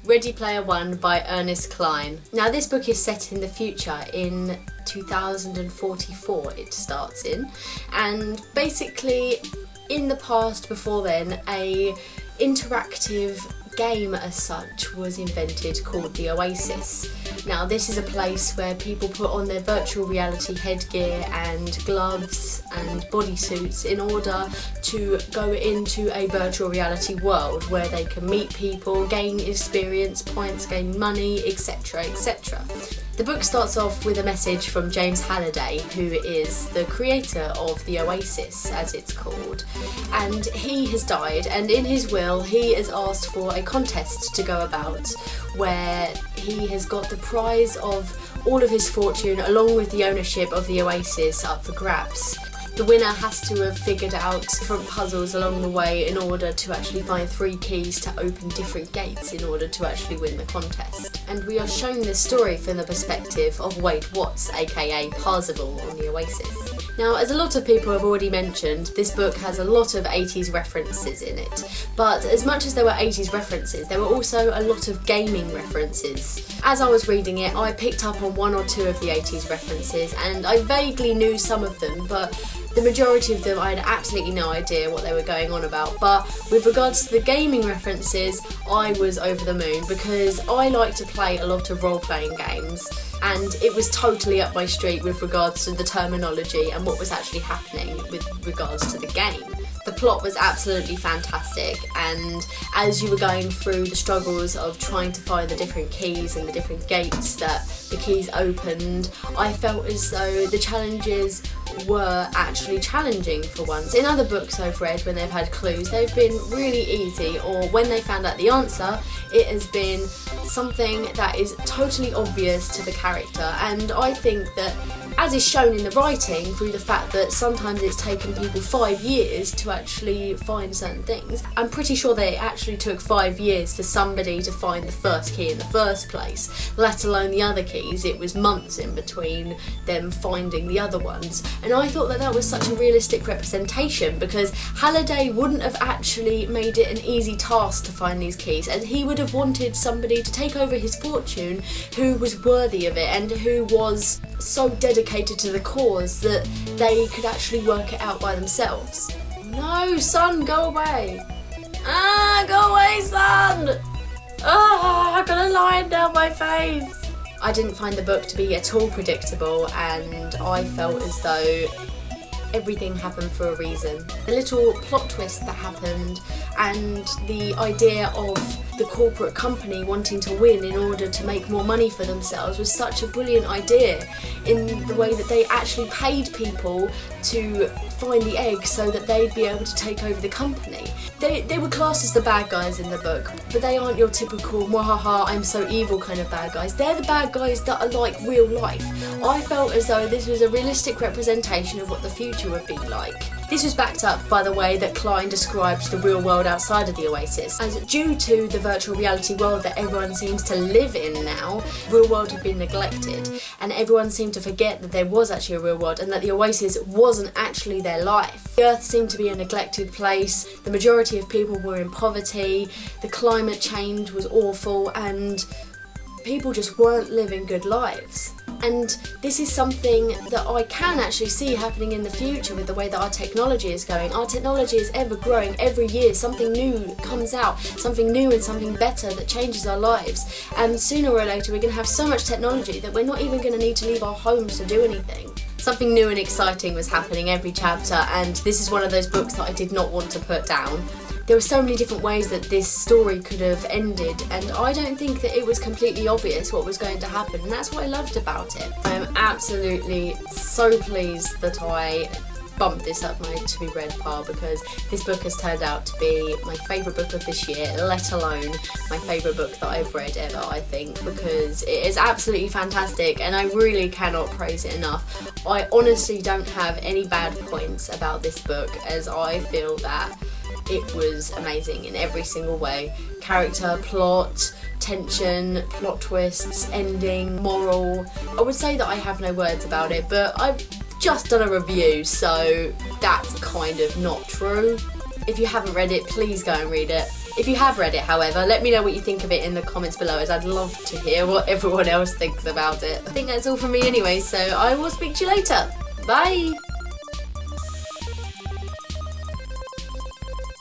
Ready Player One by Ernest Cline. Now this book is set in the future, in 2044 it starts in, and basically in the past before then a interactive game as such was invented called the Oasis. Now this is a place where people put on their virtual reality headgear and gloves and bodysuits in order to go into a virtual reality world where they can meet people, gain experience points, gain money, etc, etc. The book starts off with a message from James Halliday, who is the creator of the Oasis, as it's called, and he has died, and in his will he is asked for a contest to go about where he has got the prize of all of his fortune along with the ownership of the Oasis up for grabs. The winner has to have figured out different puzzles along the way in order to actually find 3 keys to open different gates in order to actually win the contest. And we are shown this story from the perspective of Wade Watts, aka Parzival on the Oasis. Now, as a lot of people have already mentioned, this book has a lot of 80s references in it, but as much as there were 80s references, there were also a lot of gaming references. As I was reading it, I picked up on 1 or 2 of the 80s references, and I vaguely knew some of them, but the majority of them I had absolutely no idea what they were going on about. But with regards to the gaming references, I was over the moon because I like to play a lot of role-playing games, and it was totally up my street with regards to the terminology and what was actually happening with regards to the game. The plot was absolutely fantastic, and as you were going through the struggles of trying to find the different keys and the different gates that the keys opened, I felt as though the challenges were actually challenging for once. In other books I've read, when they've had clues, they've been really easy, or when they found out the answer, it has been something that is totally obvious to the character. And I think that, as is shown in the writing, through the fact that sometimes it's taken people 5 years to actually find certain things, I'm pretty sure that it actually took 5 years for somebody to find the first key in the first place, let alone the other keys. It was months in between them finding the other ones. And I thought that that was such a realistic representation, because Halliday wouldn't have actually made it an easy task to find these keys, and he would have wanted somebody to take over his fortune who was worthy of it and who was so dedicated to the cause that they could actually work it out by themselves. No, son, go away. Go away, son. I got a line down my face. I didn't find the book to be at all predictable, and I felt as though everything happened for a reason. The little plot twist that happened, and the idea of the corporate company wanting to win in order to make more money for themselves, was such a brilliant idea, in the way that they actually paid people to find the egg so that they'd be able to take over the company. They were classed as the bad guys in the book, but they aren't your typical mwahaha, I'm so evil kind of bad guys. They're the bad guys that are like real life. I felt as though this was a realistic representation of what the future would be like. This was backed up by the way that Cline described the real world outside of the Oasis, as due to the virtual reality world that everyone seems to live in now, the real world had been neglected, and everyone seemed to forget that there was actually a real world and that the Oasis wasn't actually their life. The Earth seemed to be a neglected place, the majority of people were in poverty, the climate change was awful, and people just weren't living good lives. And this is something that I can actually see happening in the future with the way that our technology is going. Our technology is ever growing. Every year something new comes out, something new and something better that changes our lives. And sooner or later we're going to have so much technology that we're not even going to need to leave our homes to do anything. Something new and exciting was happening every chapter, and this is one of those books that I did not want to put down. There were so many different ways that this story could have ended, and I don't think that it was completely obvious what was going to happen, and that's what I loved about it. I'm absolutely so pleased that I bumped this up my to be read pile, because this book has turned out to be my favourite book of this year, let alone my favourite book that I've read ever, I think, because it is absolutely fantastic and I really cannot praise it enough. I honestly don't have any bad points about this book, as I feel that it was amazing in every single way. Character, plot, tension, plot twists, ending, moral. I would say that I have no words about it, but I've just done a review, so that's kind of not true. If you haven't read it, please go and read it. If you have read it, however, let me know what you think of it in the comments below, as I'd love to hear what everyone else thinks about it. I think that's all from me anyway, so I will speak to you later. Bye!